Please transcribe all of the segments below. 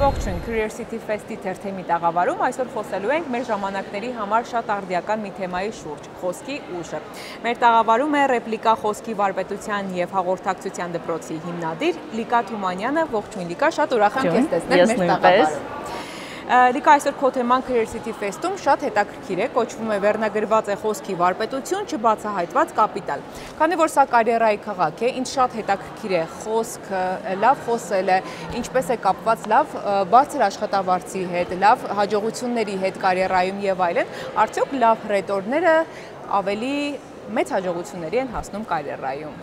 Ողջույն, Curiosity Fest-ի թերթի տաղավարում այսօր խոսելու ենք մեր ժամանակների համար շատ արդիական մի թեմայի շուրջ՝ խոսքի ուժը։ Մեր տաղավարում է ռեպլիկա խոսքի վարպետության եւ հաղորդակցության դպրոցի հիմնադիր Լիկա Թումանյանը։ Ողջույն Լիկա, շատ ուրախ եմ քեզ տեսնել մեր տաղավարում։ Լիկա, այսօր քո թեման Curiosity Fest-ում շատ հետաքրքիր է, կոչվում է վերնագրված է խոսքի վարպետություն, չբացահայտված կապիտալ։ Քանի որ սա կարիերայի քաղաք է, ինձ շատ հետաքրքիր է խոսքը, լավ խոսելը, ինչպես է կապված լավ բարձր աշխատավարձի հետ, լավ հաջողությունների հետ կարիերայում եւ այլն, արդյոք լավ ռետորները ավելի մեծ հաջողությունների են հասնում կարիերայում։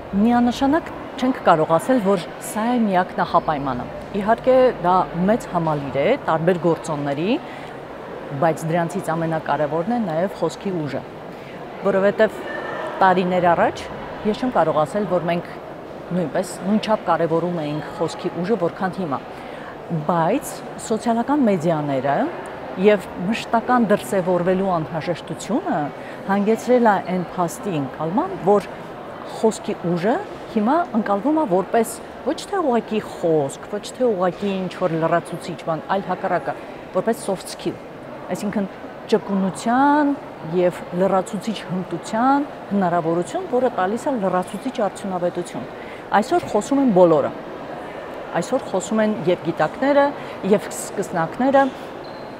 Միանշանակ չենք կարող ասել, որ սա է միակ նախապայմանը։ Իհարկե դա մեծ համալիր է տարբեր գործոնների, բայց դրանցից ամենակարևորն է նաև խոսքի ուժը, որովհետև տարիներ առաջ ես չեմ կարող ասել, որ մենք նույնպես նույնչափ կարևորում էինք խոսքի ուժը, որքան հիմա, բայց սոցիալական մեդիաները եւ մշտական դրսևորվելու անհրաժեշտությունը հանգեցրել է այն փաստի ընկալման, որ խոսքի ուժը հիմա ընկալվում է որպես ոչ թե ուղղակի խոսք, ոչ թե ուղղակի ինչ-որ լրացուցիչ բան, այլ հակառակը, որպես soft skill, այսինքն ճկունության եւ լրացուցիչ հմտության հնարավորություն, որը տալիս է լրացուցիչ արդյունավետություն։ Այսօր խոսում են բոլորը։ Այսօր խոսում են եւ գիտակները, եւ սկսնակները,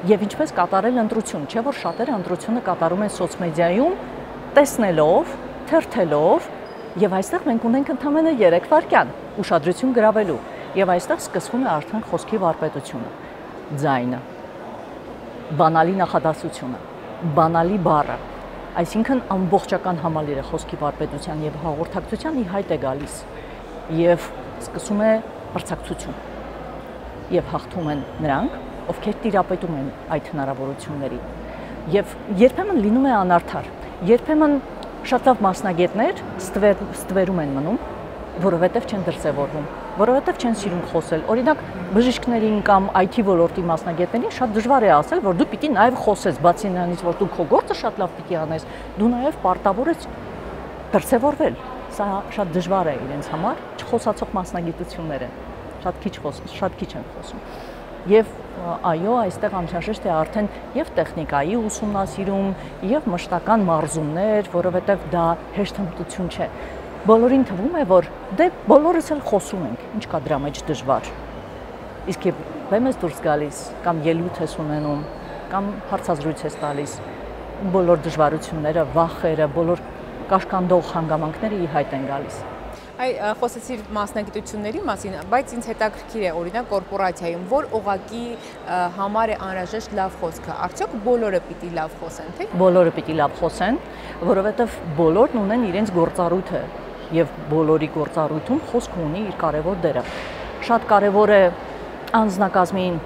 եւ ինչպես կատարել ընտրություն, չէ՞ որ շատերը ընտրությունը կատարում են սոցմեդիայում, տեսնելով, թերթելով, եւ այստեղ մենք ունենք ընդամենը 3 վայրկյան ուշադրություն գրավելու, եւ այստեղ սկսվում է արդեն խոսքի վարպետությունը, ձայնը, բանալի նախադասությունը, բանալի բառը, այսինքն ամբողջական համալիրը խոսքի վարպետության եւ հաղորդակցության ի հայտ է գալիս եւ սկսում է մրցակցություն եւ հաղթում են նրանք, ովքեր տիրապետում են այդ հնարավորությունների եւ երբեմն լինում է անարդար, երբեմն շատ լավ մասնագետներ ստվերում են մնում, որովհետև չեն դրսևորվում, որովհետև չեն սիրում խոսել։ Օրինակ, բժիշկներին կամ IT ոլորտի մասնագետներին շատ դժվար է ասել, որ դու պիտի նաև խոսես, բացի նրանից, որ դու քո գործը շատ լավ պիտի անես, դու նաև պարտավոր ես դրսևորվել։ Սա շատ դժվար է իրենց համար, չխոսացող մասնագիտություններ են, շատ քիչ են խոսում։ Եվ այո, այստեղ անհրաժեշտ է արդեն եւ տեխնիկայի ուսումնասիրում, եւ մշտական մարզումներ, որովհետեւ դա հեշտ հմտություն չէ։ Բոլորին թվում է, որ դե բոլորս էլ խոսում ենք, ինչ կա դրա մեջ դժվար։ Իսկ եթե բեմ ես դուրս գալիս, կամ ելույթ ես ունենում, կամ հարցազրույց ես տալիս, բոլոր դժվարությունները, վախերը, բոլոր կաշկանդող հանգամանքները ի հայտ են գալիս։ Խոսեցիր մասնագիտությունների մասին, բայց ինձ հետաքրքիր է օրինակ կորպորացիայում, որ օղակի համար է անհրաժեշտ լավ խոսքը, արդյոք բոլորը պիտի լավ խոսեն, թե՞։ Բոլորը պիտի լավ խոսեն, որովհետև բոլորն ունեն իրենց գործառույթը եւ բոլորի գործառույթում խոսքը ունի իր կարևոր դերը։ Շատ կարևոր է անձնակազմին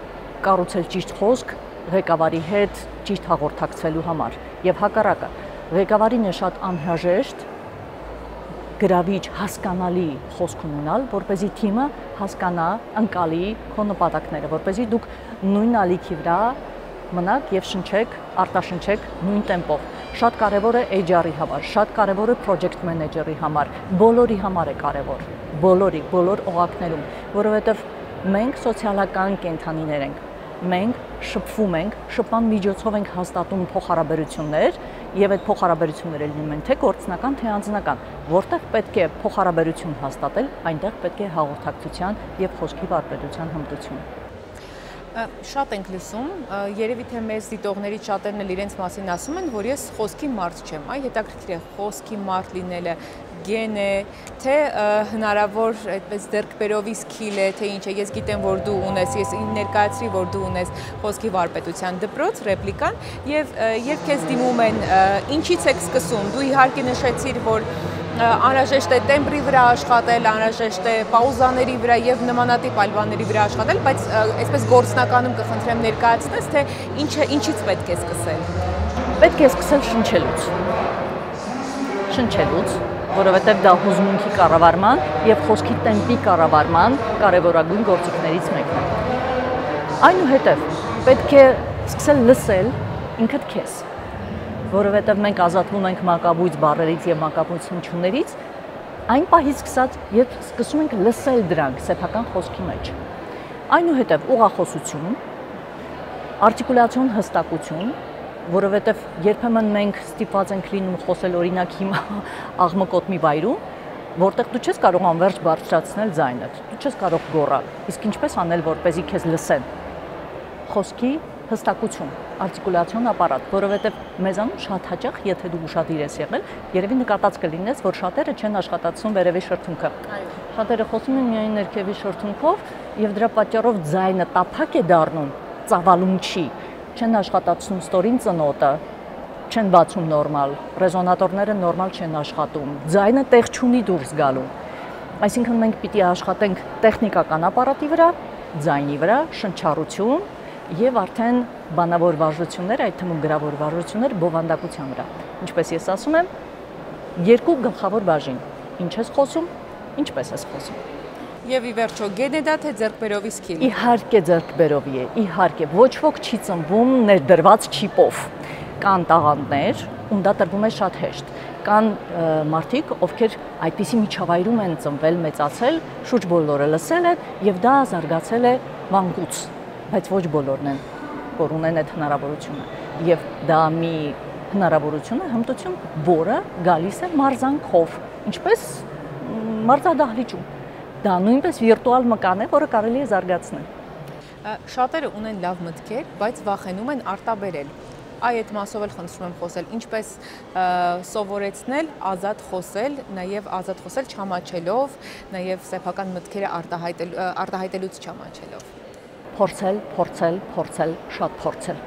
կառուցել ճիշտ խոսք ղեկավարի հետ ճիշտ հաղորդակցվելու համար եւ հակառակը ղեկավարին է շատ անհրաժեշտ գրավիչ, հասկանալի խոսք ունենալ, որպեսզի թիմը հասկանա, ընկալի քո նպատակները, որպեսզի դուք նույն ալիքի վրա մնաք եւ շնչեք, արտաշնչեք նույն տեմպով։ Շատ կարեւոր է HR-ի համար, շատ կարեւոր է project manager-ի համար, բոլորի համար է կարեւոր, բոլոր օղակներում, որովհետեւ մենք սոցիալական կենդանիներ ենք։ Մենք շփվում ենք, շփման միջոցով ենք հաստատում փոխհարաբերություններ եւ այդ փոխհարաբերությունները լինում են թե գործնական, թե անձնական, որտեղ պետք է փոխհարաբերություն հաստատել, այնտեղ պետք է հաղորդակցության եւ խոսքի վարպետության հմտություն։ Շատ ենք լսում, երևի թե մեզ դիտողներից շատերն էլ իրենց մասին ասում են, որ ես խոսքի մարդ չեմ, հետաքրքիր է խոսքի մարդ լինելը գեն է, թե հնարավոր այդպես ձեռքբերովի սկիլ է, թե ինչ է, ես գիտեմ, որ դու ունես, ես ներկայացրի, որ դու ունես խոսքի վարպետության դպրոց, ռեպլիկան, եւ երբ քեզ դիմում են, ինչից եք սկսում, դու իհարկե նշեցիր, որ անհրաժեշտ է տեմբրի վրա աշխատել, անհրաժեշտ է պաուզաների վրա եւ նմանատիպ այլ բաների վրա աշխատել, բայց այսպես գործնականում կխնդրեմ ներկայացնես, թե ինչից պետք է սկսել։ Պետք է սկսել շնչելուց, որովհետև դա հուզմունքի կառավարման եւ խոսքի տեմպի կառավարման կարևորագույն գործիքներից մեկն է։ Այնուհետև պետք է սկսել լսել ինքդ քեզ, որովհետև մենք ազատվում ենք մակաբույծ բառերից եւ մակաբույծ հնչյուններից, այն պահից սկսած, երբ սկսում ենք լսել դրանք սեփական խոսքի մեջ, Այնուհետև ուղղախոսություն, արտիկուլյացիոն հստակություն, որովհետև երբեմն մենք ստիպված ենք լինում խոսել օրինակ հիմա աղմկոտ մի վայրում, որտեղ դու չես կարող անverջ բարձրացնել ձայնդ, դու չես կարող գոռալ, իսկ ինչպես անել, որպեսզի քեզ լսեն։ Խոսքի հստակություն, արտիկուլյացիոն ապարատ, որովհետև մեզանում շատ հաճախ, եթե դու ուշադիր ես եղել, երևի նկատած կլինես, որ շատերը չեն աշխատացնում վերևի շրթունքը։ Շատերը խոսում են միայն ներքևի շրթունքով եւ դրա պատճառով ձայնը տափակ է դառնում, ծավալում չի, չեն աշխատացնում ստորին ծնոտը, չեն բացում նորմալ, ռեզոնատորները նորմալ չեն աշխատում, ձայնը տեղ չունի դուրս գալու։ Այսինքն մենք պիտի աշխատենք տեխնիկական ապարատի վրա, ձայնի վրա, շնչառություն եւ արդեն բանավոր վարժություններ, այդ թվում գրավոր վարժություններ բովանդակության վրա։ Ինչպես ես ասում եմ, երկու գլխավոր բաժին՝ ինչ ես խոսում, ինչպես ես խոսում։ Եվ ի վերջո գեն է դա թե ձեռքբերովի սկիլ։ Իհարկե ձեռքբերովի է, իհարկե, ոչ ոք չի ծնվում ներդրված չիպով։ Կան տաղանդներ, ում դա տրվում է շատ հեշտ։ Կան մարդիկ, ովքեր այդպիսի միջավայրում են ծնվել, մեծացել, շուրջ բոլորը լսել են եւ դա զարգացել է վանկուց, բայց ոչ բոլորն են, որ ունեն այդ հնարավորությունը։ Եվ դա մի հնարավորություն է, հմտություն, որը գալիս է մարզանքով, ինչպես մարզադահլիճում։ Դա նույնպես վիրտուալ մկան է, որը կարելի է զարգացնել։ Շատերը ունեն լավ մտքեր, բայց վախենում են արտաբերել։ Այդ մասով էլ խնդրում եմ խոսել, ինչպես սովորեցնել ազատ խոսել, նաև ազատ խոսել չամաչելով, նաև սեփական մտքերը արտահայտելուց չամաչելով։ Փորձել, շատ փորձել։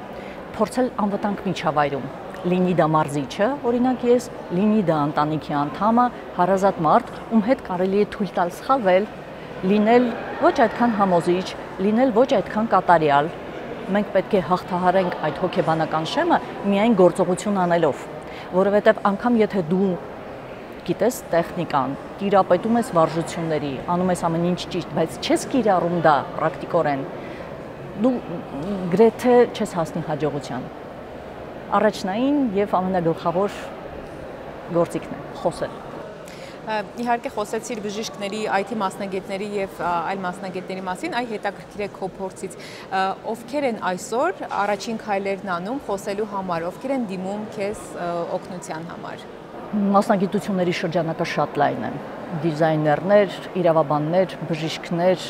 Փորձել անվտանգ միջավայրում։ Լինի դա մարզիչը, օրինակ ես, լինի դա ընտանիքի անդամը, հարազատ մարդ, ում հետ կարելի է թույլ տալ սխալվել, լինել ոչ այդքան համոզիչ, լինել ոչ այդքան կատարյալ։ Մենք պետք է հաղթահարենք այդ հոգեբանական շեմը միայն գործողություն անելով, որովհետև անգամ եթե դու գիտես տեխնիկան, տիրապետում ես վարժությունների, անում ես ամեն ինչ ճիշտ, բայց չես կիրառում դա պրակտիկորեն, դու գրեթե չես հասնի հաջողության։ Առաջնային եւ ամենագլխավոր գործիքն է խոսել։ Իհարկե խոսեցիր բժիշկների, IT մասնագետների եւ այլ մասնագետների մասին, այ հետաքրքիր է քո փորձից, ովքեր են այսօր առաջին քայլերն անում խոսելու համար, ովքեր են դիմում քեզ օգնության համար։ Մասնագիտությունների շրջանակը շատ լայն է։ Դիզայներներ, իրավաբաններ, բժիշկներ,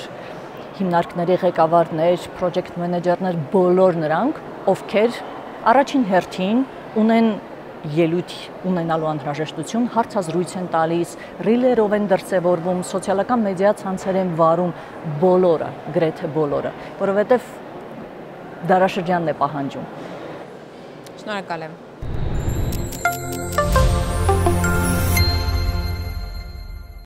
հիմնարկների ղեկավարներ, project manager-ներ, բոլոր նրանք, ովքեր առաջին հերթին ունեն ելույթ ունենալու անհրաժեշտություն, հարցազրույց են տալիս, ռիլերով են դրսևորվում, սոցիալական մեդիա ցանցեր են վարում բոլորը, գրեթե բոլորը, որովհետև դարաշրջանն է պահանջում։ Շնորհակալ եմ։